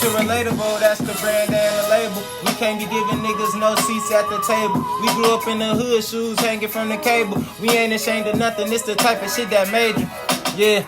2Relatable, that's the brand and the label. We can't be giving niggas no seats at the table. We grew up in the hood, shoes hanging from the cable. We ain't ashamed of nothing, it's the type of shit that made you. Yeah,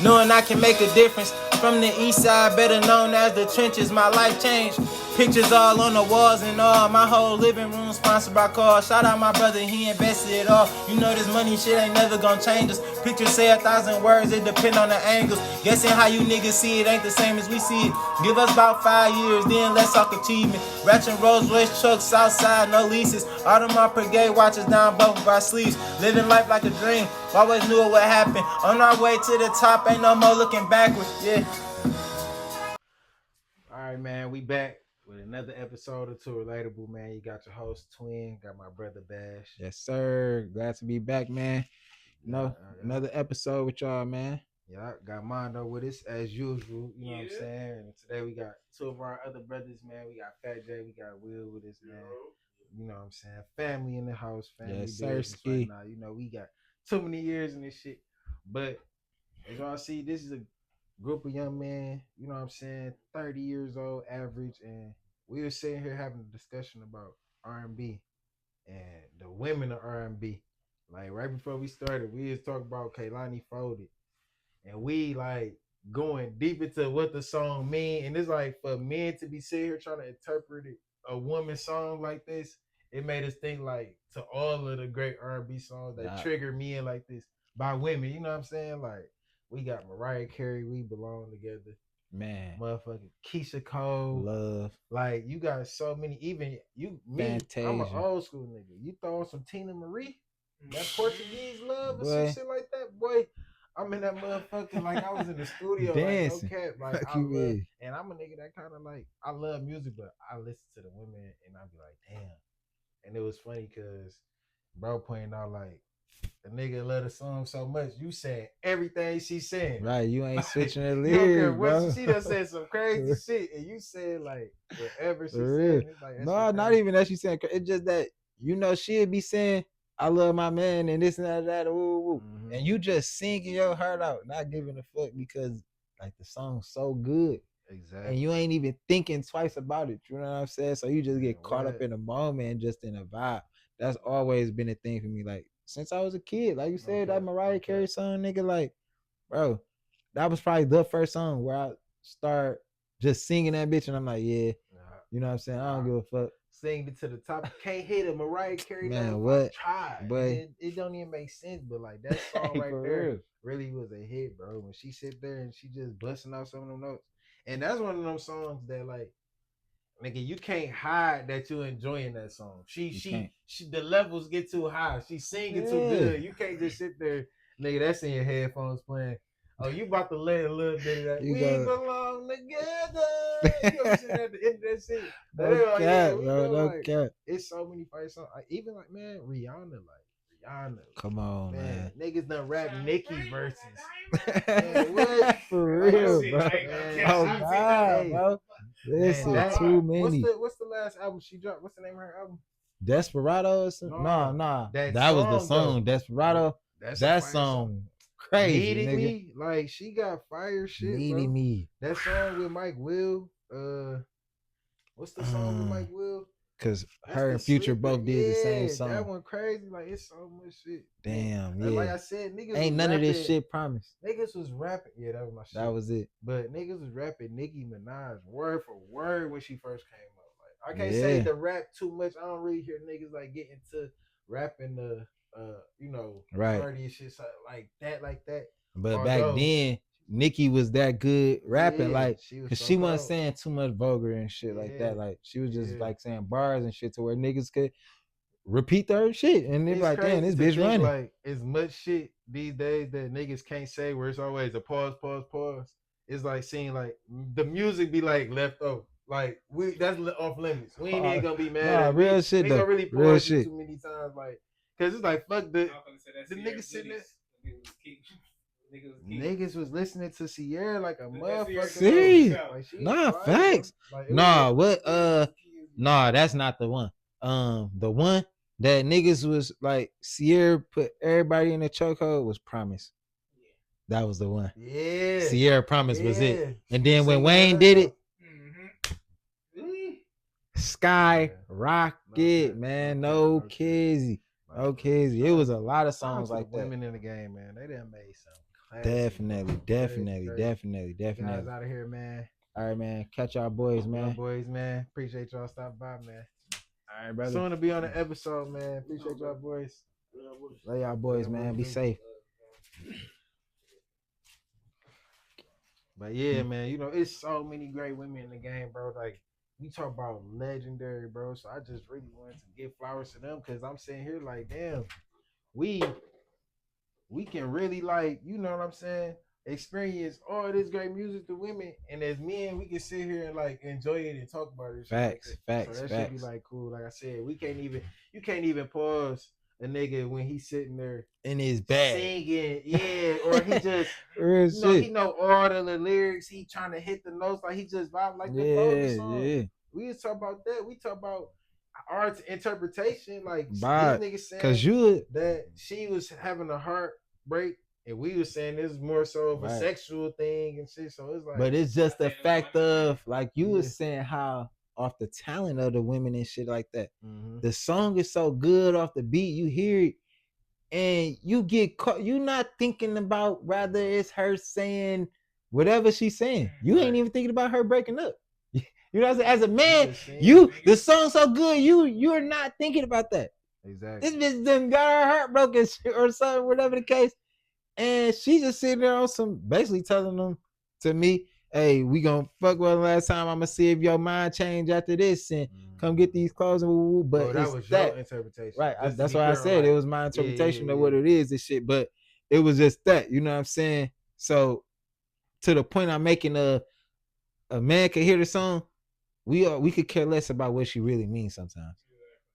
knowing I can make a difference. From the east side, better known as the trenches, my life changed. Pictures all on the walls and all. My whole living room sponsored by cars. Shout out my brother, he invested it all. You know this money shit ain't never gonna change us. Pictures say 1,000 words, it depend on the angles. Guessing how you niggas see it ain't the same as we see it. Give us about 5 years, then let's talk achievement. Ratchet Rolls Royce trucks, Southside, no leases. All of my brigade watches down both of our sleeves. Living life like a dream, always knew what happened. On our way to the top, ain't no more looking backwards, yeah. All right, man, we back with another episode of 2Relatable, man. You got your host, Twin, got my brother, Bash. Yes, sir. Glad to be back, man. Another episode with y'all, man. Yeah, got Mondo with us as usual, you know what I'm saying? And today we got two of our other brothers, man. We got Fat J, we got Will with us, man. You know what I'm saying? Family in the house, family Yes, business sir. right now. You know, we got too many years in this shit. But as y'all see, this is a group of young men, you know what I'm saying, 30 years old average, and we were sitting here having a discussion about R&B and the women of R&B. Like right before we started, we was talking about Kaylani Folded, and we like going deep into what the song mean. And it's like for men to be sitting here trying to interpret it, a woman's song like this, it made us think like to all of the great R&B songs that trigger men like this by women. You know what I'm saying? Like we got Mariah Carey, We Belong Together. Man. Motherfucking Keisha Cole. Love. Like you got so many, even you, me, Fantasia. I'm an old school nigga. You throw on some Tina Marie, that Portuguese love or some shit like that, boy. I'm in that motherfucking, like I was in the studio, dancing. like no cap. Like I love, and I'm a nigga that kind of like, I love music, but I listen to the women and I be like, damn. And it was funny because bro pointing out like, the nigga love the song so much, you saying everything she saying. Right, you ain't switching the lyrics, lyrics, bro. She done said some crazy shit, and you said like whatever she said. It's like, no, not even that she saying. It's just that you know she'd be saying, "I love my man" and this and that, woo, woo. Mm-hmm. And you just singing your heart out, not giving a fuck because like the song's so good. Exactly. And you ain't even thinking twice about it. You know what I'm saying? So you just get caught up in the moment and just in a vibe. That's always been a thing for me. Like since I was a kid, like you said, that Mariah Carey song, nigga, like, bro, that was probably the first song where I start just singing that bitch, and I'm like, yeah, you know what I'm saying? I don't give a fuck. Sing it to the top. Can't hit a Mariah Carey. Man, what? Try. But it don't even make sense. But like that song right there really was a hit, bro. When she sit there and she just busting out some of them notes, and that's one of them songs that like, nigga, you can't hide that you enjoying that song. She the levels get too high. She singing too good. You can't just sit there, nigga. That's in your headphones playing. Oh, you about to let a little bit of that. We belong together. You know, sitting at the end of that shit. No cap, bro. No cap. It's so many fight songs. Even like, man, Rihanna. Come on, man. Niggas done rap Nicki verses. Man, what? For real, bro. Man. Oh God, bro. This is too many. What's the last album she dropped? What's the name of her album? Desperado or something? Nah. That was the song. Though. Desperado. That song. Crazy. Needing nigga. Me. Like she got fire shit. Needing Me. That song with Mike Will. What's the song with Mike Will? Cause her and Future both did the same song. That one crazy. Like it's so much shit. Damn, yeah. Like I said, niggas ain't none rapping, of this shit promised. Niggas was rapping. Yeah, that was my shit. That was it. But niggas was rapping Nicki Minaj word for word when she first came up. Like I can't say the rap too much. I don't really hear niggas like get into rapping the you know, party and shit like that. But back then, Nicki was that good rapping, like, cause she wasn't saying too much vulgar and shit like that. Like, she was just like saying bars and shit to where niggas could repeat their shit, and they like, damn, this bitch running. Like, as much shit these days that niggas can't say, where it's always a pause. It's like seeing like the music be like left over. Like that's off limits. We ain't even gonna be mad. Nah, real shit. We gonna really pause it too many times, like, cause it's like fuck the niggas sitting there. Niggas was listening to Sierra like a motherfucker. See, facts. Like, that's not the one. The one that niggas was like Sierra put everybody in the chokehold was Promise. That was the one. Yeah, Sierra Promise was it. And then when Wayne did it, Sky Yeah. Rocket, man. No Kizzy. No Kizzy. It was a lot of songs like that. Women in the game, man. They done made some classics, Definitely, bro. definitely, Crazy. definitely, Guys definitely. out of here, man. All right, man. Catch y'all boys, Young man. boys, man. Appreciate y'all stopping by, man. All right, brother. Soon to be on the episode, man. Appreciate y'all boys. Love y'all boys, man. Be safe. But yeah, man, you know, it's so many great women in the game, bro. Like, we talk about legendary, bro. So I just really wanted to give flowers to them because I'm sitting here like, damn, we can really, like, you know what I'm saying, experience all this great music to women, and as men we can sit here and like enjoy it and talk about it. Facts, like facts, so that facts. should be like cool. Like I said, you can't even pause a nigga when he's sitting there in his bag singing, yeah, or he just real you know, shit. he know all the lyrics, he trying to hit the notes, like he just vibe like the flow of the song. Yeah. We just talk about that. We talk about art's interpretation, like But these niggas saying cause you that she was having a heartbreak, and we was saying this is more so of a Right. sexual thing and shit. So it's like, but it's just the fact of like you Yeah. was saying how off the talent of the women and shit like that. Mhm. The song is so good off the beat, you hear it, and you get caught. You not thinking about rather it's her saying whatever she's saying. You ain't Right. even thinking about her breaking up. You know what I'm saying? As a man, just saying. the song's so good, you're not thinking about that. exactly. This bitch done got her heart broken or something, whatever the case. And she just sitting there on some, basically telling them to me, hey, we gonna fuck well last time. I'm gonna see if your mind change after this and come get these clothes and woo-woo. But Well, that it's was that your interpretation, right. Just to That's be why I clear on, said like, it was my interpretation yeah, of what it is and shit. But it was just that, you know what I'm saying? So to the point I'm making, a man could hear the song, we could care less about what she really means sometimes.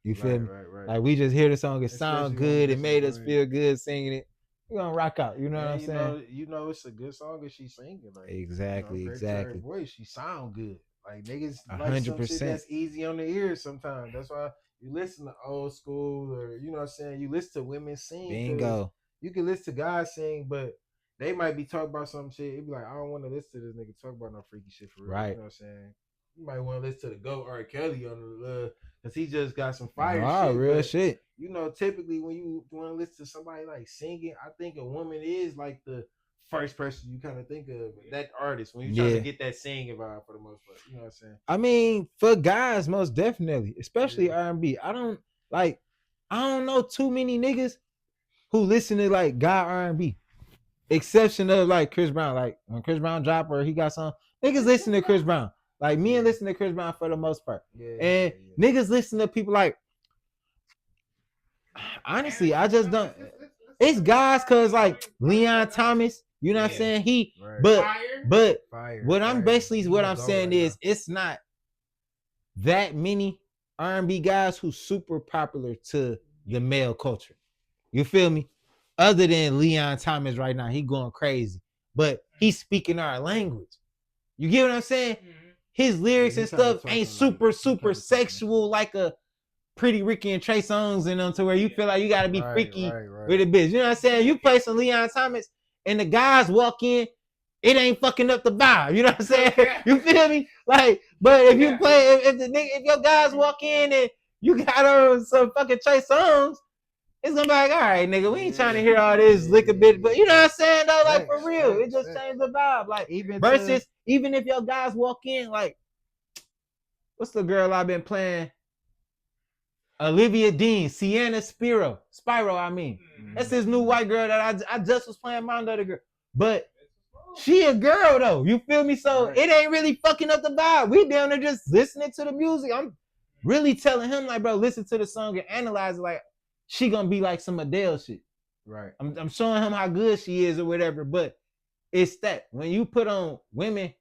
You feel me? Right. Like we just hear the song, it Especially sound when good, we it made us listen, feel good singing it. We're gonna rock out, you know what I'm you saying? know, it's a good song if she's singing. Like, Exactly, you know, great to her exactly. voice, she sound good. Like niggas like some shit 100%. that's easy on the ears sometimes. That's why you listen to old school, or you know what I'm saying. You listen to women sing. 'Cause Bingo. You can listen to guys sing, but they might be talking about some shit. It'd be like, I don't want to listen to this nigga talk about no freaky shit for real. Right. You know what I'm saying? You might want to listen to the GOAT R. Kelly on the because he just got some fire Nah, shit. real but, shit. You know, typically when you want to listen to somebody like singing, I think a woman is like the first person you kind of think of, that artist, when you're trying Yeah. to get that singing vibe for the most part. You know what I'm saying? I mean, for guys, most definitely, especially Yeah. R&B. I don't know too many niggas who listen to like guy R&B, exception of like Chris Brown. Like when Chris Brown drop or he got some, niggas listen to Chris Brown. Like me and listen to Chris Brown for the most part. Yeah. And niggas listen to people like, honestly, I just don't. It's guys cause like Leon Thomas, you know what I'm saying? He, Right. but Fire. what I'm fire. basically He what a I'm GOAT saying right is it's not that many R&B guys who super popular to the male culture. You feel me? Other than Leon Thomas right now, he going crazy, but he's speaking our language. You get what I'm saying? His lyrics and stuff ain't super sexual like a Pretty Ricky and Trey Songz and them, to where you feel like you gotta be freaky with a bitch. You know what I'm saying? You play some Leon Thomas and the guys walk in, it ain't fucking up the vibe. You know what I'm saying? You feel me? Like, but if you play, if your guys walk in and you got on some fucking Trey Songz, it's gonna be like, all right, nigga, we ain't trying to hear all this lick a bit, but you know what I'm saying though? Like for real, it just changed the vibe. Like Even versus even if your guys walk in, like, what's the girl I've been playing? Olivia Dean, Sienna Spiro, I mean. That's his new white girl that I just was playing my other girl. But she a girl though, you feel me? So it ain't really fucking up the vibe. We down there just listening to the music. I'm really telling him like, bro, listen to the song and analyze it. Like, she gonna be like some Adele shit. Right. I'm showing him how good she is or whatever. But it's that when you put on women,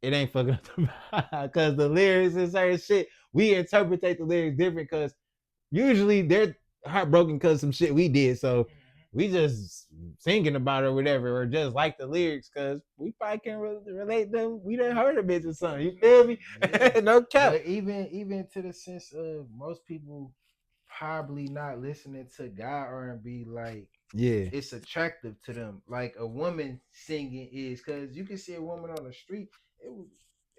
it ain't fucking up the vibe because the lyrics and certain shit, we interpret the lyrics different because usually they're heartbroken because some shit we did. So we just thinking about it or whatever, or just like the lyrics because we probably can relate them. We done heard a bitch or something. You feel me? Yeah. No cap. But even to the sense of most people probably not listening to guy R&B like it's attractive to them, like a woman singing is, because you can see a woman on the street,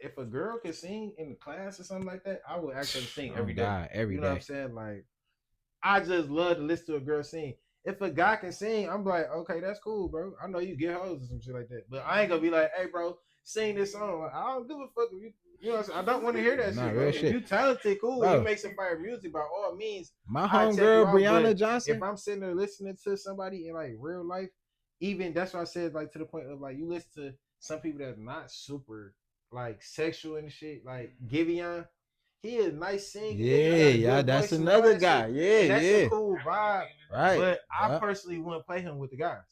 if a girl could sing in the class or something like that, I would ask her to sing every Oh, day. God, every you know what day. I'm saying? Like, I just love to listen to a girl sing. If a guy can sing, I'm like, okay, that's cool, bro. I know you get hoes or some shit like that, but I ain't gonna be like, hey, bro, sing this song. Like, I don't give a fuck if you. You know what I'm saying? I don't want to hear that Nah, shit, real bro. shit. If you talented, cool. Bro. You make some fire music by all means. My I check you homegirl out, Brianna but Johnson. if I'm sitting there listening to somebody in like real life, even that's what I said, like to the point of like you listen to some people that's not super like sexual and shit, like Giveon. He is nice singing. Yeah, that's another guy. Yeah, that's yeah. a cool vibe. Right. But I Yeah. personally wouldn't play him with the guys.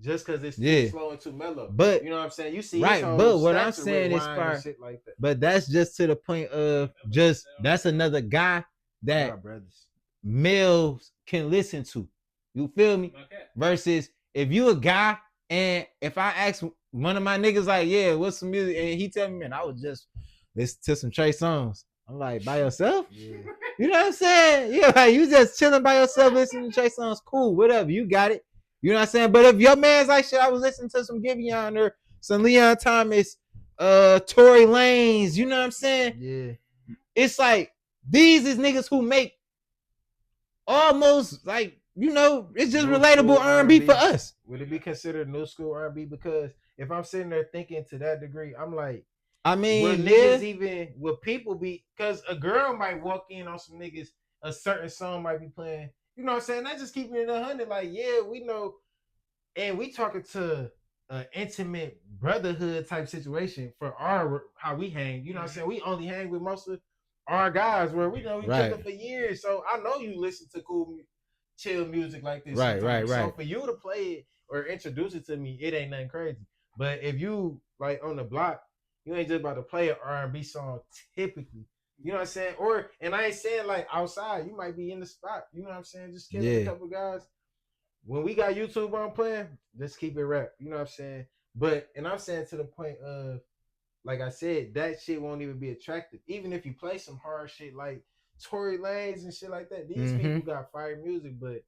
Just because it's Yeah. too slow and too mellow. But you know what I'm saying? You see right, his whole but what I'm stature saying with is wine and far, shit like that. but that's just to the point of just that's another guy that Nah, brothers. males can listen to. You feel me? Versus if you a guy and if I ask one of my niggas like, yeah, what's some music? And he tell me, man, I was just listen to some Trey songs. I'm like, by yourself? Yeah. You know what I'm saying? Yeah, like you just chilling by yourself listening to Trey songs, cool, whatever, you got it. You know what I'm saying? But if your man's like shit, I was listening to some Giveon or some Leon Thomas, Tory Lanez, you know what I'm saying? Yeah. It's like these is niggas who make almost like, you know, it's just New relatable school R&B for us. Would it be considered new school R&B? Because if I'm sitting there thinking to that degree, I'm like, I mean, would yeah, niggas even, would people be, because a girl might walk in on some niggas, a certain song might be playing, you know what I'm saying? That just keeping it 100. Like, yeah, we know, and we talking to an intimate brotherhood type situation for our, how we hang, you know what I'm saying? We only hang with most of our guys where we know each Right. other for years. So I know you listen to cool, chill music like this. Right, sometimes. right, So right. for you to play it or introduce it to me, it ain't nothing crazy. But if you like on the block, you ain't just about to play an R&B song typically. You know what I'm saying? Or, and I ain't saying like outside, you might be in the spot. You know what I'm saying? Just killing a couple guys. When we got YouTube on playing, just keep it rap. You know what I'm saying? But, and I'm saying to the point of, like I said, that shit won't even be attractive. Even if you play some hard shit like Tory Lanez and shit like that, these people got fire music, but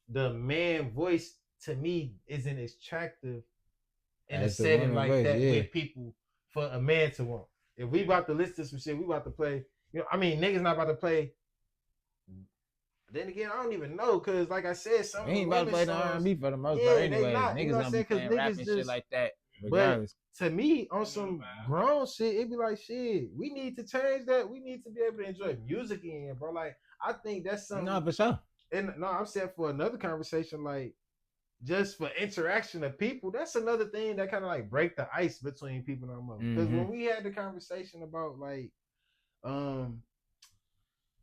the man voice to me isn't as attractive in a setting like voice, that yeah. with people for a man to want. If we about to listen to some shit, we about to play. You know, I mean, niggas not about to play. Then again, I don't even know, cause like I said, some ain't about to play the R&B for the most part anyway. Niggas you know don't be playing rap and shit like that. Regardless. But to me, on some grown shit, it be like, shit, we need to change that. We need to be able to enjoy music again, bro. Like, I think that's something. No, for sure. And no, I'm saying for another conversation, like, just for interaction of people, that's another thing that kind of like break the ice between people no more. Because when we had the conversation about like,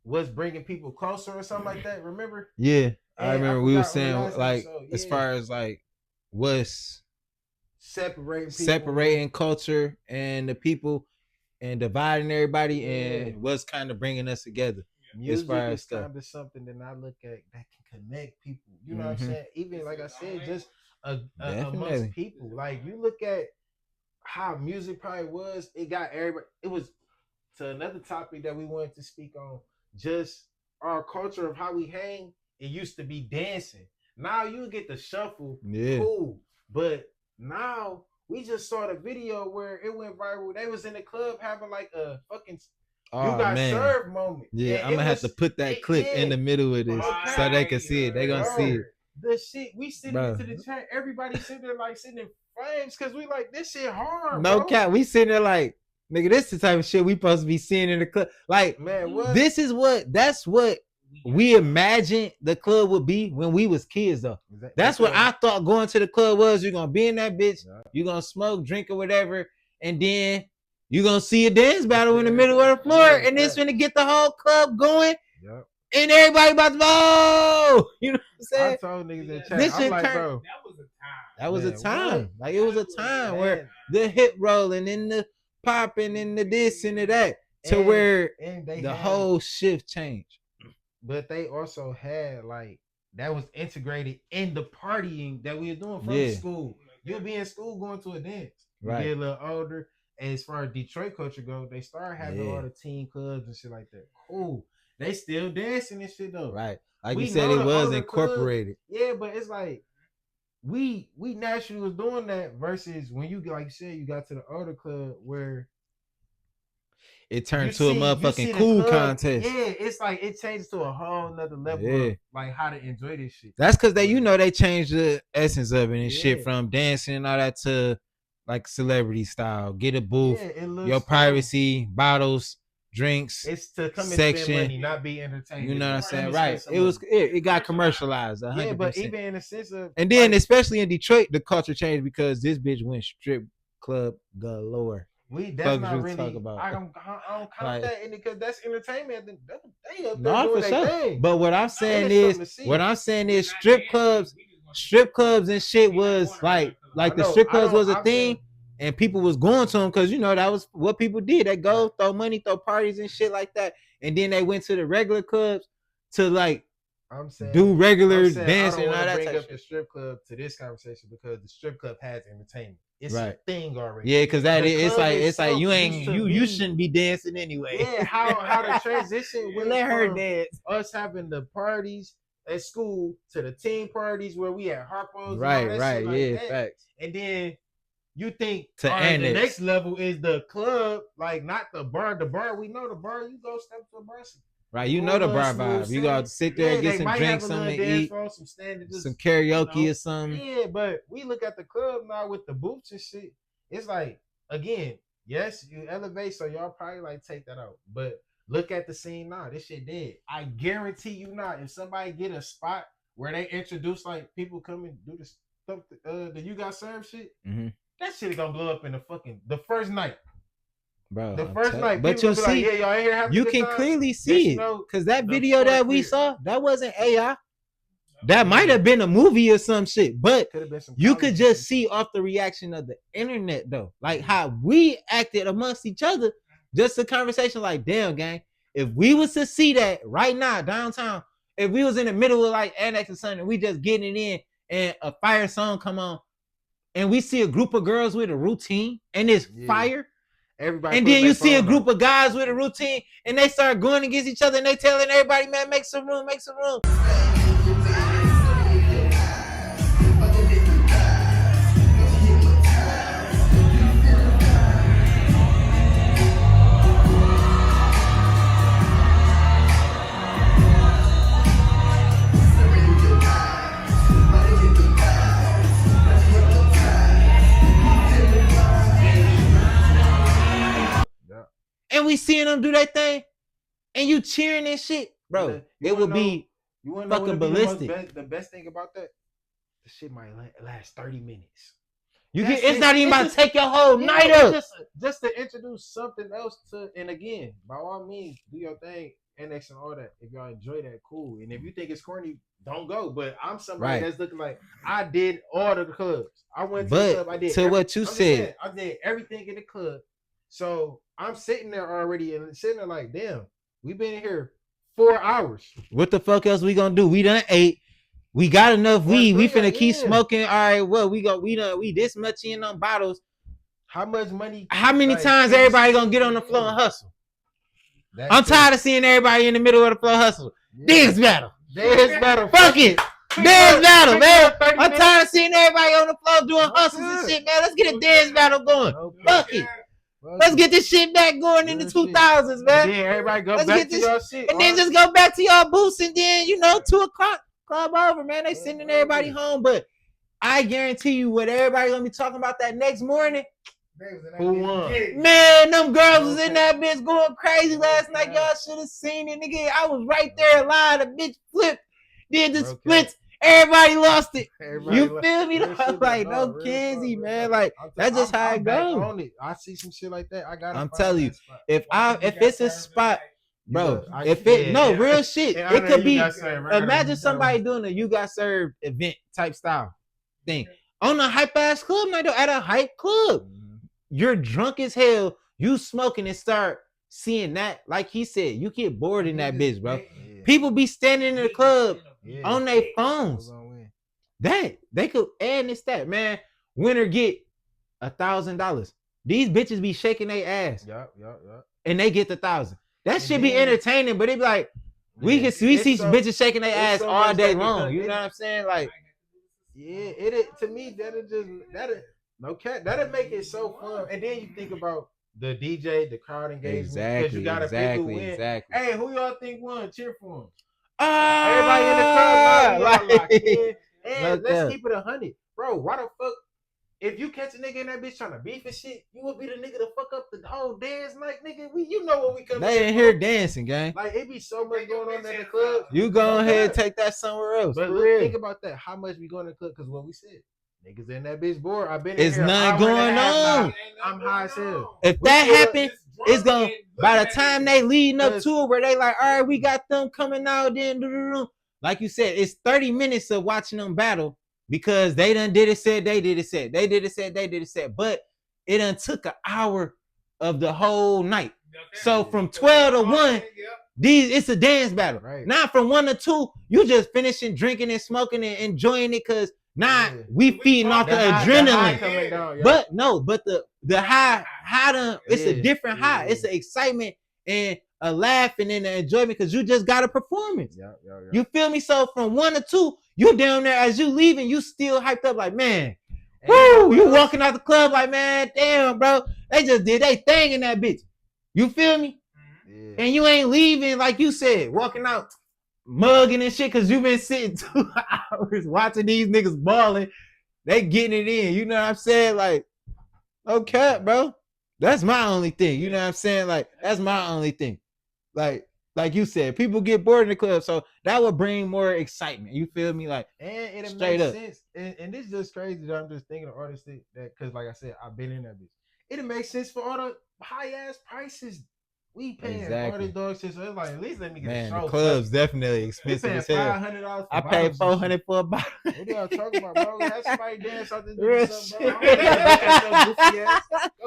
what's bringing people closer or something like that, remember? Yeah, and I remember we were saying like, as far as like what's separating culture and the people and dividing everybody and what's kind of bringing us together. Music is kind of something that I look at that can connect people. You know what I'm saying? Even like I said, just amongst people. Like you look at how music probably was. It got everybody. It was to another topic that we wanted to speak on. Just our culture of how we hang. It used to be dancing. Now you get the shuffle. Yeah. Cool. But now we just saw the video where it went viral. They was in the club having like a fucking you got served moment. Yeah, I'm gonna have to put that clip in the middle of this so they can see it. They gonna see it. The shit we sitting into the chat. Everybody sitting there like sitting in flames because we like this shit hard. No bro. cap, we sitting there like, nigga, this is the type of shit we supposed to be seeing in the club. Like, man, this is that's what we imagined the club would be when we was kids though. That's what I thought going to the club was. You're gonna be in that bitch, you're gonna smoke, drink, or whatever, and then you're gonna see a dance battle in the middle of the floor, and it's gonna get the whole club going. Yep. And everybody about to go. You know what I'm saying? I told niggas in chat, I'm like, bro, that was a time. Like it was a time where the hip rolling and the popping and the this and the that to where the whole shift changed. But they also had like that was integrated in the partying that we were doing from school. You'll be in school going to a dance. Right. You get a little older. And as far as Detroit culture goes, they start having all the teen clubs and shit like that. Cool. They still dancing and shit though. Right. Like you said, it was incorporated. Yeah, but it's like we naturally was doing that versus when you like you said you got to the older club where it turned You to a see motherfucking the cool club, contest. Yeah, it's like it changes to a whole nother level Yeah. of like how to enjoy this shit. That's because they changed the essence of it and shit Yeah. from dancing and all that to like celebrity style. Get a booth, Yeah, it looks your cool. privacy, bottles, drinks. It's to come and section. spend money, not be entertained. You know what I'm Come saying? and Right. spend It some was money. it got commercialized. 100%. Yeah, but even in the sense of and then like, especially in Detroit, the culture changed because this bitch went strip club galore. that's not you really. talk about. I don't count Like- that in it because that's entertainment. They up there No, doing for their sure. thing. But what I'm saying it's something to see. strip clubs and shit was like the know, strip clubs was a I'm thing, saying- and people was going to them because that was what people did. They go throw money, throw parties and shit like that, and then they went to the regular clubs to like I'm saying do regular I'm saying, dancing I and don't all want to that bring type up of the shit. strip club to this conversation because the strip club has entertainment. It's Right. a thing already. Yeah, because that The it's club like itself you used to you be- shouldn't be dancing anyway. Yeah, how the transition went Let her from dance. us having the parties at school to the team parties where we had Harpo's Right, and all that right, shit like yeah, that. facts. And then you think To all right, the annex. next level is the club, like not the bar. The bar, we know the bar. You go step to a bar. Right, you know the bar vibe. You gotta sit there, get some drinks, something to eat, floor, some standard, some karaoke or something. Yeah, but we look at the club now with the booths and shit. It's like again, yes, you elevate, so y'all probably like take that out. But look at the scene now. This shit dead. I guarantee you not. If somebody get a spot where they introduce like people come and do this stuff, the you got served shit, that shit gonna blow up in the first night. Bro, The first night, but you see, like, yeah, y'all here having you a good can time? clearly see it because that video that we saw, that wasn't AI. That might have been a movie or some shit, but you could just see off the reaction of the internet though, like how we acted amongst each other. Just a conversation like, damn, gang, if we was to see that right now downtown, if we was in the middle of like Annex or something, we just getting it in and a fire song come on, and we see a group of girls with a routine and it's fire. Everybody and then you see a group of guys with a routine and they start going against each other and they telling everybody, man, make some room, make some room. And we seeing them do that thing, and you cheering and shit, bro. It would be fucking ballistic. The best thing about that, the shit might last 30 minutes. It's not even about to take your whole night up. Just to introduce something else to, and again, by all means, do your thing, annex and all that. If y'all enjoy that, cool. And if you think it's corny, don't go. But I'm somebody that's looking like I did all the clubs. I went to the club. I did what you said. I did everything in the club. So I'm sitting there already and sitting there like, damn, we've been here 4 hours. What the fuck else we gonna do? We done ate. We got enough weed. We finna keep smoking. All right, well, we this much in on bottles. How much money? How many times everybody gonna get on the floor and hustle? I'm tired of seeing everybody in the middle of the floor hustle. Dance battle. Fuck it. Dance battle, man. I'm tired of seeing everybody on the floor doing hustles and shit, man. Let's get a dance battle going. Fuck it. Let's get this shit back going in the 2000s, man. Yeah, everybody go back to y'all shit. And then just go back to y'all booths and then, 2 o'clock, club over, man. They sending everybody home. But I guarantee you what everybody gonna be talking about that next morning. Who won? Man, them girls was in that bitch going crazy last night. Y'all should have seen it, nigga. I was right there live. The bitch flipped, did the splits. Everybody lost it. You feel me? Like, no kidsy, man. Like, that's just how it goes. I see some shit like that. I'm telling you, if it's a spot, bro, real shit. It could be. Imagine somebody doing a You Got Served event type style thing on a hype ass club night, at a hype club. You're drunk as hell. You smoking and start seeing that. Like he said, you get bored in that bitch, bro. People be standing in the club on their phones. That they could add this stat, man. Winner get $1,000. These bitches be shaking their ass. And they get the 1,000. That should be entertaining, but it be like we see bitches shaking their ass all day long. You know what I'm saying? Like, it to me that'll make it so fun. And then you think about the DJ, the crowd engagement, because you gotta pick who win. Exactly. Hey, who y'all think won? Cheer for him. Ah, Everybody in the club, now we all locked in. And no let's cap. keep it 100, bro. Why the fuck? If you catch a nigga in that bitch trying to beef and shit, you would be the nigga to fuck up the whole dance night, nigga. You know what we come. They in here dancing, gang. Like it be so much going on in the club. You go ahead and take that somewhere else. But for look, real. think about that. How much we going to the club? Because what we said, niggas in that bitch bored. I've been. It's in here nothing going on. I'm high as hell. If that happen, it's gonna. By the time they leading up to it, where they like, all right, we got them coming out. Then, like you said, it's 30 minutes of watching them battle because they done did it, said they did it, said they did it, said they did it, said. But it done took an hour of the whole night. So from 12 to 1, it's a dance battle. Right. Now from 1 to 2, you just finishing drinking and smoking and enjoying it because now we feeding off the adrenaline. Coming down, but the high it's a different high. It's an excitement and a laughing and an enjoyment because you just got a performance. You feel me? So from 1 to 2, you down there as you leaving, you still hyped up like, man, woo! You walking out the club like, man, damn, bro, they just did they thing in that bitch. You feel me? Yeah. And you ain't leaving like you said, walking out mugging and shit because you been sitting 2 hours watching these niggas balling. They getting it in. You know what I'm saying? Like, okay, bro. That's my only thing. You know what I'm saying? Like, that's my only thing. Like you said, people get bored in the club, so that would bring more excitement. You feel me? Like, and it straight makes up. sense. And this is just crazy that I'm just thinking of artists that because, like I said, I've been in that bitch. It makes sense for all the high ass prices we paying all this dog shit. So it's like, at least let me get a show. The club's definitely expensive as hell. $500. I paid $400 for a bottle. What y'all talking about, bro? Have somebody dance something, do something, bro. Go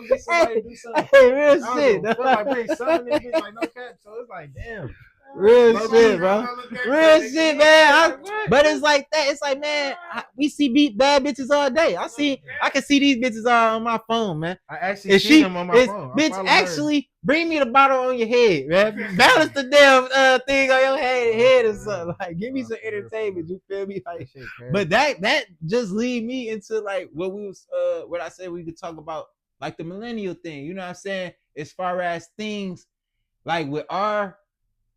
get somebody to do something. Hey, real shit. Like bring something in this bitch, like no cap. So it's like, damn. Real shit, bro. Real shit, man. But it's like that. It's like, man, we see bad bitches all day. I can see these bitches all on my phone, man. I actually see them on my phone. Bitch, actually, bring me the bottle on your head, man. Balance the damn thing on your head or something. Like, give me some entertainment. You feel me? Like, but that just lead me into like what I said we could talk about, like the millennial thing. You know what I'm saying? As far as things like with our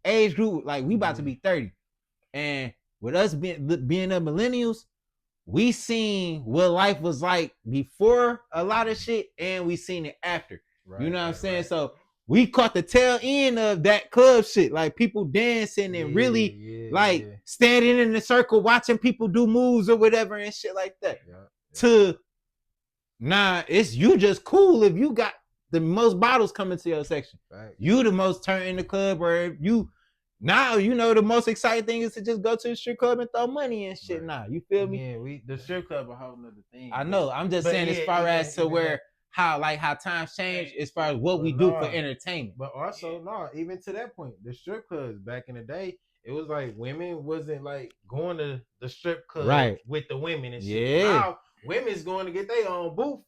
age group, like we about to be 30, and with us being the millennials, we seen what life was like before a lot of shit, and we seen it after. Right, you know what I'm saying? Right. So we caught the tail end of that club shit, like people dancing and really standing in the circle watching people do moves or whatever and shit like that. To it's you just cool if you got the most bottles coming to your section. Right. You the most turn in the club, or the most exciting thing is to just go to the strip club and throw money and shit. Right. Now you feel me? Yeah, the strip club a whole nother thing. I know. I'm just saying as far as to where how times change as far as what we do for entertainment. But also even to that point, the strip clubs back in the day, it was like women wasn't like going to the strip club with the women and shit. Yeah. Now women's going to get their own booth.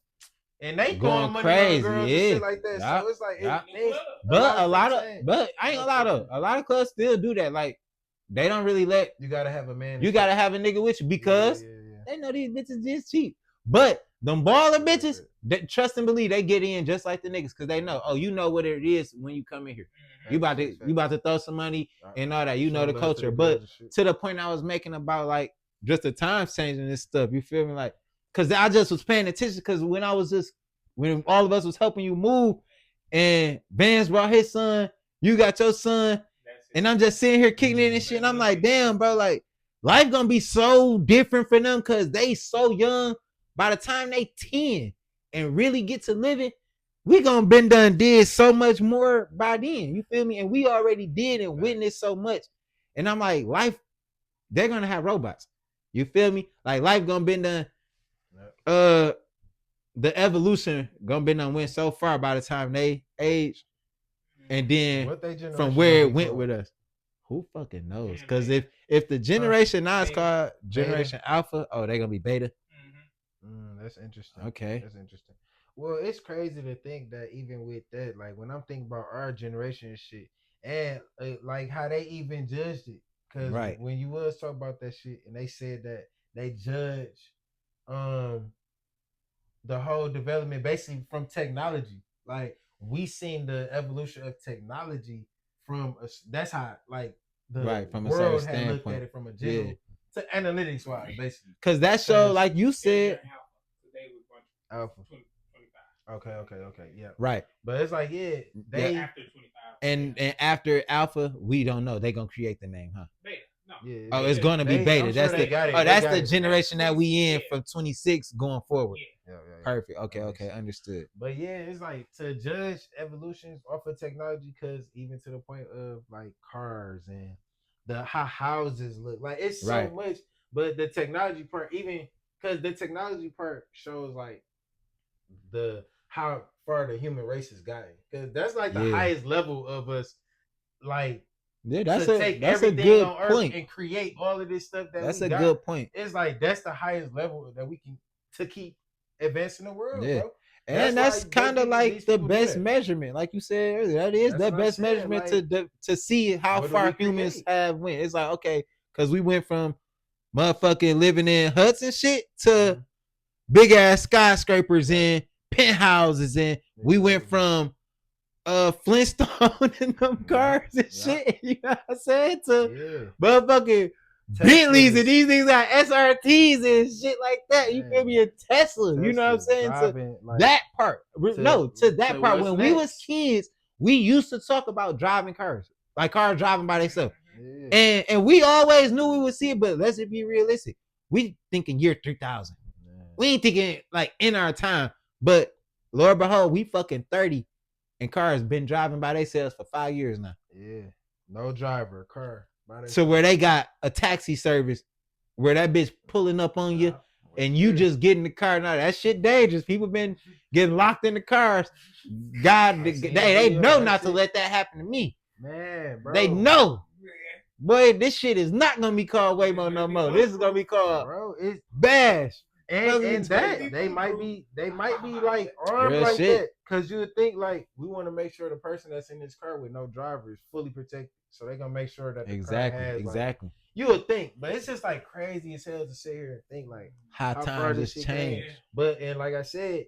And they going money crazy, on girls and shit like that. So it's like, but I ain't gonna lie though. A lot of clubs still do that. Like, they don't really let you gotta have a man. You gotta have a nigga with you because they know these bitches just cheap. But them baller bitches, that trust and believe, they get in just like the niggas because they know. Oh, you know what it is when you come in here. You about to throw some money and all that. You know the culture. But to the point I was making about like just the times changing and stuff. You feel me? Like. Cause I just was paying attention because when all of us was helping you move and Vance brought his son, you got your son, and I'm just sitting here kicking it and shit. And I'm like, damn, bro, like life gonna be so different for them because they so young. By the time they 10 and really get to living, we gonna been did so much more by then. You feel me? And we already did and witnessed so much. And I'm like, life, they're gonna have robots. You feel me? Like life gonna been done. The evolution gonna be done went so far by the time they age, and then from where it went with us, who fucking knows? Because if the generation now is called Generation Alpha, they gonna be Beta. That's interesting. Okay, that's interesting. Well, it's crazy to think that even with that, like when I'm thinking about our generation and shit, and like how they even judged it, because when you was talking about that shit, and they said that they judge the whole development basically from technology. Like we seen the evolution of technology from that's how like the Right, from a world certain had looked standpoint. at it from a general to analytics wise, basically. Because that show, like you said, Alpha. Okay, yeah. right. But it's like, yeah, they after 25. And after Alpha, we don't know. They gonna create the name, huh? Beta. No. yeah, Oh, it's gonna be I'm Beta. sure That's they the got it. oh, They that's got the it. generation that we in Yeah. from 26 going forward. Yeah. Yeah. Perfect. Okay, That makes okay, sense. understood. But yeah, it's like to judge evolutions off of technology, because even to the point of like cars and the how houses look, like it's so Right. much. But the technology part, even because the technology part shows like the how far the human race has gotten, because that's like the Yeah. highest level of us, like Yeah, to take that's a everything good on Earth point. and create all of this stuff that That's we a got. good point. It's like that's the highest level that we can to keep advancing the world, Yeah. bro. And that's why kind of these like the people do best that. measurement, like you said earlier. That is That's the what I'm best saying, measurement like, to see how what do far we humans create? have went. It's like, okay, because we went from motherfucking living in huts and shit to big ass skyscrapers and penthouses, and we went from Flintstone and them cars and shit. You know what I'm saying? To motherfucking Bentleys, and these things got SRTs and shit like that. You feel me? A Tesla. You know what I'm saying? Driving, To like, that part. To that part. what's When we was next? kids, we used to talk about driving cars, like cars driving by themselves. Yeah. And we always knew we would see it, but let's be realistic. We thinking year 3000. We ain't thinking like in our time. But Lord behold, we fucking 30, and cars been driving by themselves for 5 years now. Yeah. No driver, car. So where they got a taxi service where that bitch pulling up on you and you just get in the car. Now that shit dangerous. People been getting locked in the cars. God, they know not to let that happen to me. Man, bro. They know. Boy, this shit is not gonna be called Waymo no more. This is gonna be called it's Bash. And that they might be like armed Real like shit. that, because you would think like we want to make sure the person that's in this car with no driver is fully protected, so they're gonna make sure that the car has, exactly. Like, you would think, but it's just like crazy as hell to sit here and think like how times has changed. But and like I said,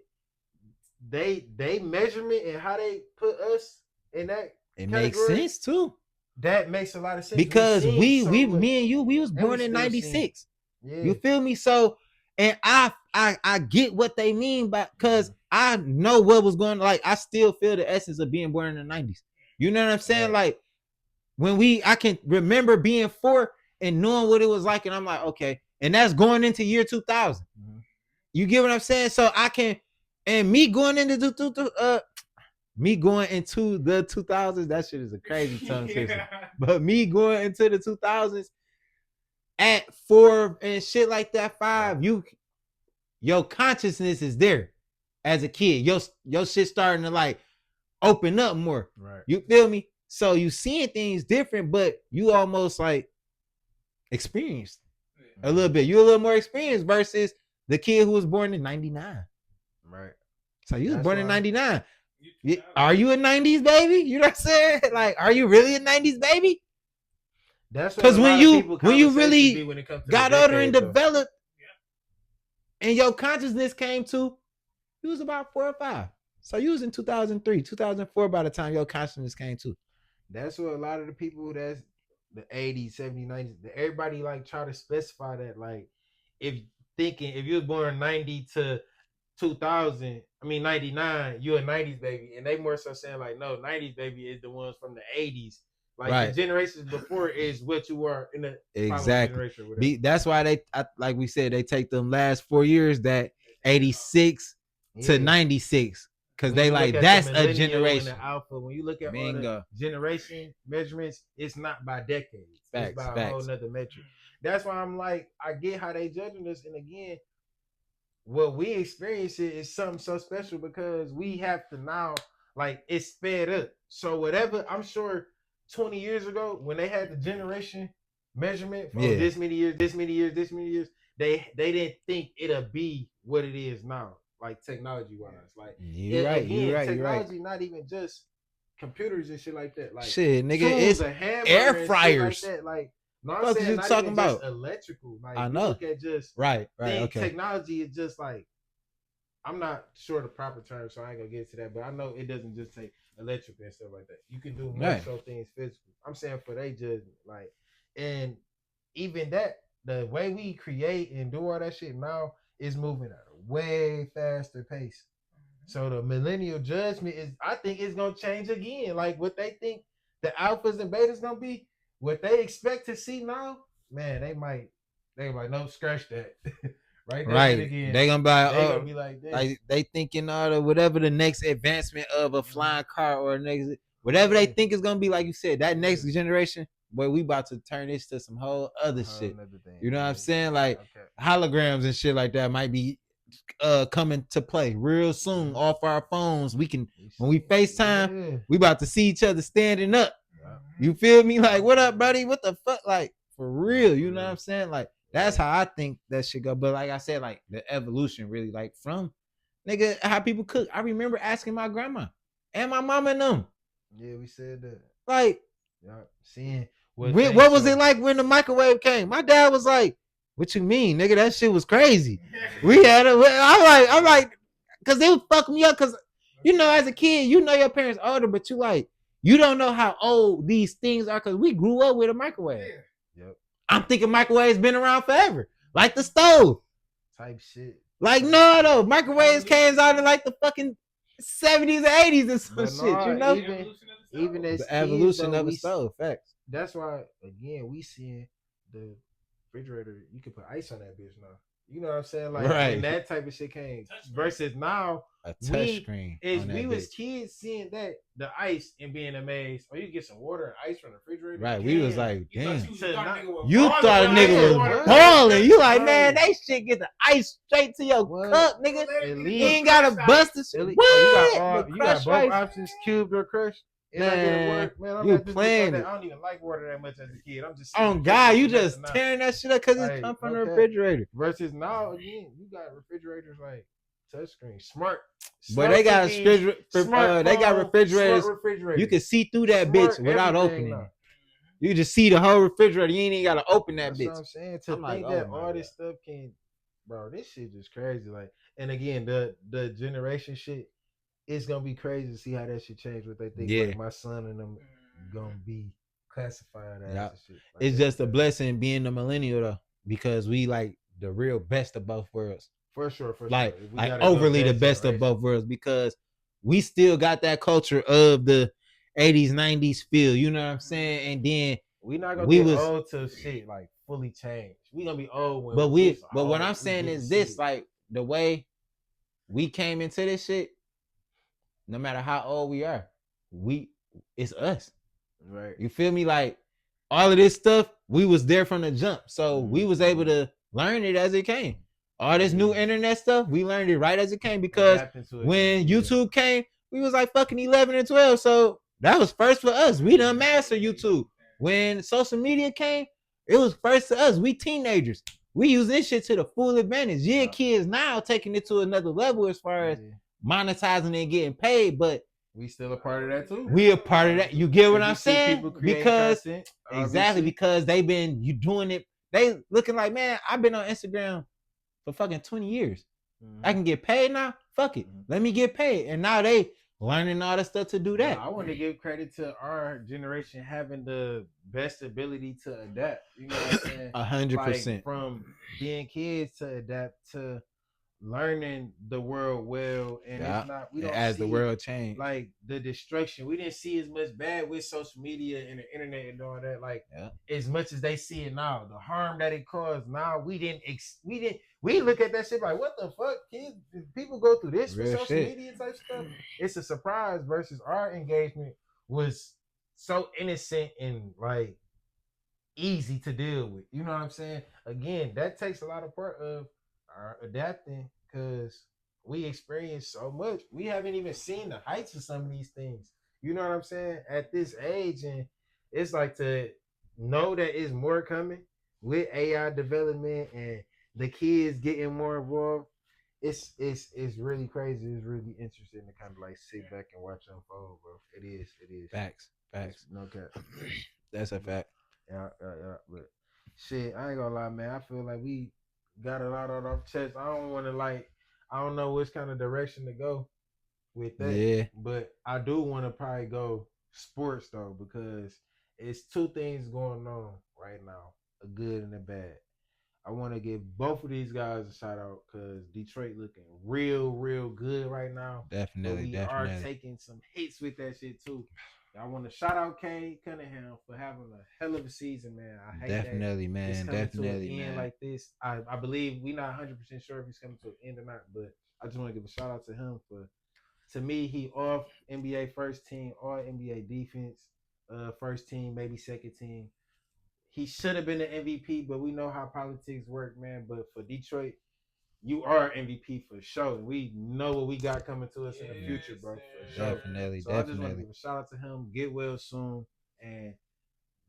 they measurement and how they put us in that it makes sense too. That makes a lot of sense, because me and you, we was born in 96. Yeah. You feel me? So, and I get what they mean by, because I know what was going on. Like, I still feel the essence of being born in the 90s. You know what I'm saying? Like, when I can remember being 4 and knowing what it was like, and I'm like, okay, and that's going into year 2000. You get what I'm saying? So I can, and me going into the 2000s, that shit is a crazy tongue twister. But me going into the 2000s at 4 and shit like that, 5, your consciousness is there as a kid. Your shit starting to like open up more. Right. You feel me? So you seeing things different, but you almost like experienced a little bit. You a little more experienced versus the kid who was born in 99. Right. So you was born in 99. Are you a 90s baby? You know what I'm saying? Like, are you really a 90s baby? That's because when you really got older and developed, and your consciousness came to, you was about 4 or 5. So you was in 2003, 2004 by the time your consciousness came to. That's what a lot of the people that's the 80s, 70s, 90s, everybody like try to specify that, like, if you was born 90 to 2000, 99, you're a 90s baby. And they more so saying like, no, 90s baby is the ones from the 80s. Like, the generations before is what you are in the generation. That's why like we said, they take them last 4 years, that 86 to 96. Because they like, that's a generation. The alpha, when you look at all the generation measurements, it's not by decades. It's by a whole nother metric. That's why I'm like, I get how they judging us. And again, what we experience is something so special because we have to now, like, it's sped up. So whatever, I'm sure 20 years ago, when they had the generation measurement for this many years, they didn't think it'll be what it is now. Like, technology wise, like, you're right. Technology, not even just computers and shit like that. Like, shit, nigga, tools, it's air fryers. Like that. Like, no, I'm what saying you not talking even about? just electrical. Like, I know. Look at just right. Okay. Technology is just like I'm not sure the proper term, so I ain't gonna get to that. But I know it doesn't just take electric and stuff like that. You can do more Right. so things physical. I'm saying for their judgment, like, and even that, the way we create and do all that shit now is moving at a way faster pace. So the millennial judgment is, I think, it's gonna change again. Like what they think the alphas and betas gonna be, what they expect to see now, man, they might no scratch that. Right, that shit Right. again. They gonna Gonna be like this. like they thinking all the whatever the next advancement of a flying car or next whatever they think is gonna be, like you said, that next generation, boy, we about to turn this to some whole other shit. You know what I'm saying? Like holograms and shit like that might be coming to play real soon off our phones. We can when we FaceTime, we about to see each other standing up. You feel me? Like, what up, buddy? What the fuck? Like, for real, you know what I'm saying? Like, that's how I think that should go. But like I said, like the evolution really, like from nigga, how people cook. I remember asking my grandma and my mama and them. Yeah, we said that. Like, seeing what was it like when the microwave came? My dad was like, "What you mean, nigga? That shit was crazy." We had it. I'm like, cause they would fuck me up. Cause you know, as a kid, you know your parents older, but you don't know how old these things are. Cause we grew up with a microwave. Yep. I'm thinking microwaves been around forever, like the stove type shit. Like no, microwaves came out in like the fucking 70s and 80s and some shit. You know, even as the evolution kids, of a stove. Facts. That's why again we seeing the refrigerator. You can put ice on that bitch now. You know what I'm saying? Like when that type of shit came versus now a touch screen. We was kids seeing that the ice and being amazed. Or you get some water and ice from the refrigerator. Right. We was like, damn. You thought a nigga was balling. You like, man, they shit get the ice straight to your cup, nigga. You ain't gotta bust the shit. What? You got both options, cubed or crushed. Man, you playing it. I don't even like water that much as a kid. I'm just on God, you just tearing that shit up because it come from the refrigerator. Versus now, again, you got refrigerators like touchscreen, smart. But they got they got refrigerators. You can see through that bitch without opening it. You just see the whole refrigerator. You ain't even gotta open that bitch. That's what I'm saying. To think that all this stuff can, bro, this shit just crazy. Like, and again, the generation shit. It's gonna be crazy to see how that shit change. What they think, like my son and them gonna be classified as. Yeah. Shit. Like it's just a blessing being a millennial though, because we like the real best of both worlds. For sure. Like overly the best of both worlds, because we still got that culture of the 80s, 90s feel. You know what I'm saying? And then we not gonna get old to shit like fully changed. We gonna be old when. But what I'm saying is this: like the way we came into this shit. No matter how old we are, it's us. Right. You feel me? Like all of this stuff, we was there from the jump. So we was able to learn it as it came. All this new internet stuff, we learned it right as it came, because when YouTube came, we was like fucking 11 and 12. So that was first for us. We done mastered YouTube. When social media came, it was first to us. We teenagers. We use this shit to the full advantage. Yeah, kids now taking it to another level as far as monetizing and getting paid, but we still a part of that too. We a part of that. You get what I'm saying? Because content, exactly, because they've been doing it. They looking like, man, I've been on Instagram for fucking 20 years. I can get paid now. Fuck it. Let me get paid. And now they learning all the stuff to do that. I want to give credit to our generation having the best ability to adapt. You know what I'm saying? 100%. Like, from being kids to adapt to learning the world well, and it's not, we don't as see, the world changed, like the destruction. We didn't see as much bad with social media and the internet and all that, like as much as they see it now. The harm that it caused now, we look at that shit like, what the fuck, kids? People go through this for social media type stuff. It's a surprise. Versus our engagement was so innocent and like easy to deal with. You know what I'm saying? Again, that takes a lot of part of our adapting, because we experience so much. We haven't even seen the heights of some of these things. You know what I'm saying? At this age, and it's like to know that it's more coming with AI development and the kids getting more involved. It's really crazy. It's really interesting to kind of like sit back and watch unfold, bro. It is. Facts. No cap. That's a fact. Yeah. But shit, I ain't gonna lie, man. I feel like we got a lot on our chest. I don't want I don't know which kind of direction to go with that. Yeah. But I do want to probably go sports though, because it's two things going on right now, a good and a bad. I want to give both of these guys a shout out because Detroit looking real good right now. But Definitely, we are definitely. taking some hits with that shit too. I want to shout out Kane Cunningham for having a hell of a season, man. I hate Definitely, that man. it's coming Definitely, to an end man. like this. I believe we're not 100% sure if he's coming to an end or not, but I just want to give a shout out to him for. To me, he off NBA first team, all NBA defense, first team, maybe second team. He should have been the MVP, but we know how politics work, man. But for Detroit, you are MVP for sure. We know what we got coming to us in the future, bro, for sure. Definitely, So I just want to definitely. give a shout out to him. Get well soon, and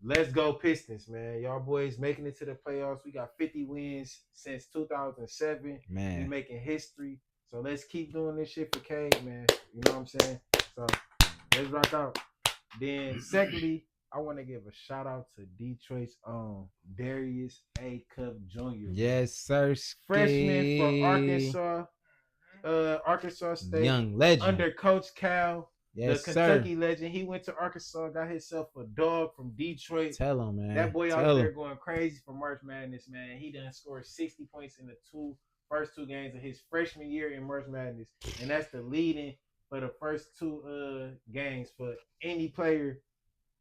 let's go Pistons, man. Y'all boys making it to the playoffs. We got 50 wins since 2007. We Man. making history. So let's keep doing this shit for K, man. You know what I'm saying? So let's rock out. Then secondly, I want to give a shout out to Detroit's own Darius A. Cup Jr. Yes, sir. Freshman for Arkansas State. Young legend. Under Coach Cal, yes, the Kentucky sir. legend. He went to Arkansas, got himself a dog from Detroit. Tell him, man. That boy Tell out him. there going crazy for March Madness, man. He done scored 60 points in the first two games of his freshman year in March Madness. And that's the leading for the first two games for any player,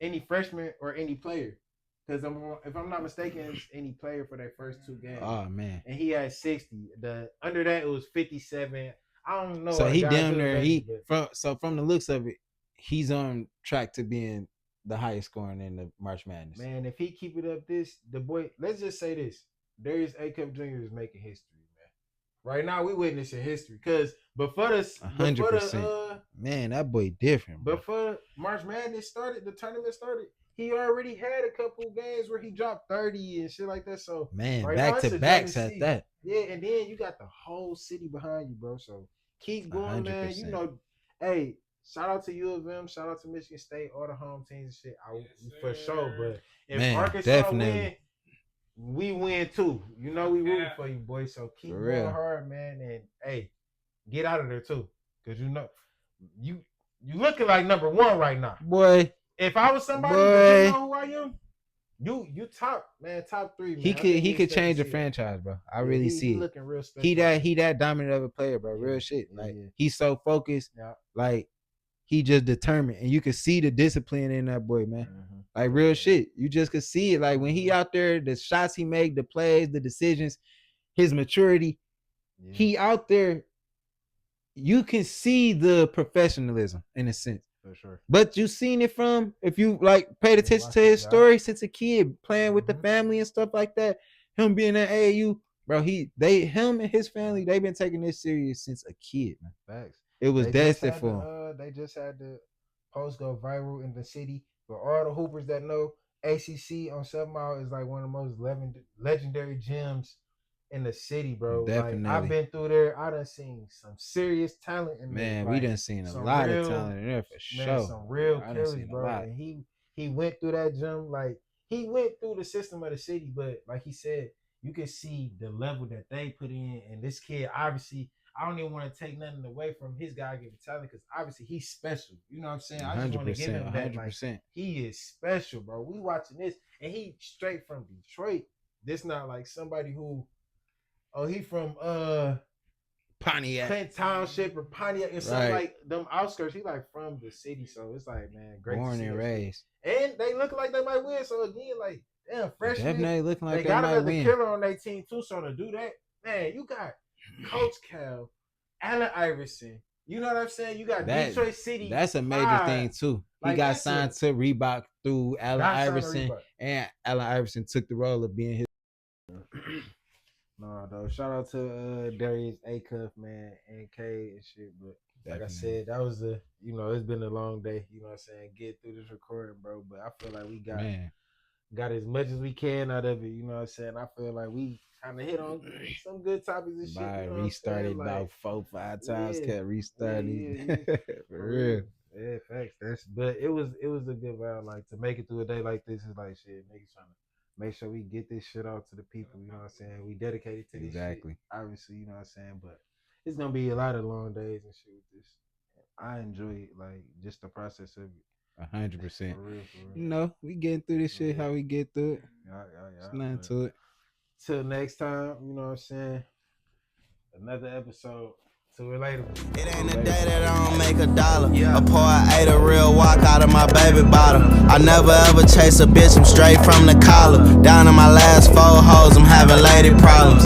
any freshman or any player. Because if I'm not mistaken, it's any player for their first two games. Oh man. And he had 60. The under that it was 57. I don't know. So he damn near from the looks of it, he's on track to being the highest scoring in the March Madness. Man, if he keep it up, the boy. Let's just say this: Darius A. Cup Jr. is making history, man. Right now, we witnessing history because before 100%. Man, that boy different. Bro. Before March Madness started, the tournament started. He already had a couple games where he dropped 30 and shit like that. So man, right back to backs at that. Yeah, and then you got the whole city behind you, bro. So keep going, 100%. Man. You know, hey, shout out to U of M, shout out to Michigan State, all the home teams and shit. For sure, but if Arkansas win, we win too. You know we rooting for you, boy. So keep going hard, man. And hey, get out of there too, cause you know you looking like number one right now, boy. If I was somebody that you know who I am, you top, man, top three. Man. He could change the franchise, bro. I really see he it. Looking real special. He that dominant of a player, bro. Real shit. Like he's so focused. Yeah. Like he just determined, and you can see the discipline in that boy, man. Mm-hmm. Like real shit. You just could see it. Like when he out there, the shots he make, the plays, the decisions, his maturity. Yeah. He out there. You can see the professionalism in a sense. For sure. But you seen it from, if you like paid attention to his story since a kid, playing with the family and stuff like that, him being at AAU, bro, him and his family, they've been taking this serious since a kid, man. Facts. It was destined for him. They just had the post go viral in the city. For all the hoopers that know, ACC on 7 Mile is like one of the most legendary gyms in the city, bro. Definitely. Like, I've been through there. I done seen some serious talent in there. Man, we done seen a lot of talent in there for sure. Some real killers, bro. And he went through that gym. Like, he went through the system of the city, but like he said, you can see the level that they put in. And this kid, obviously, I don't even want to take nothing away from his God-given talent because obviously he's special. You know what I'm saying? I just want to give him that. 100%. Like, he is special, bro. We watching this, and he straight from Detroit. This not like somebody who, he from Pontiac, Clinton Township or Pontiac or something like them outskirts. He like from the city, so it's like, man, great. Born and raised, and they look like they might win. So again, like, damn, freshman, definitely looking like they got another killer on their team too. So to do that, man, you got Coach Cal, Allen Iverson. You know what I'm saying? You got Detroit City. That's a major thing too. He got signed to Reebok through Allen Iverson, and Allen Iverson took the role of being his. No, though. Shout out to Darius A. Cuff, man, and K and shit. But like I said, that was it's been a long day. You know what I'm saying? Get through this recording, bro. But I feel like we got as much as we can out of it. You know what I'm saying? I feel like we kind of hit on some good topics and shit. You know restarted about 4-5 times. Kept restarting. For real. Yeah, facts. But it was a good vibe. Like to make it through a day like this is like shit. Niggas trying to make sure we get this shit out to the people, you know what I'm saying? We dedicated to this shit, obviously, you know what I'm saying? But it's gonna be a lot of long days and shit with this. I enjoy it, like just the process of it. 100%. For real, for real. You know, we getting through this shit how we get through it. Yeah. It's nothing to it. Till next time, you know what I'm saying? Another episode. 2Relatable. It ain't a day that I don't make $1. A pour I ate a real walk out of my baby bottle. I never ever chase a bitch, I'm straight from the collar. Down to my last 4 hoes, I'm having lady problems.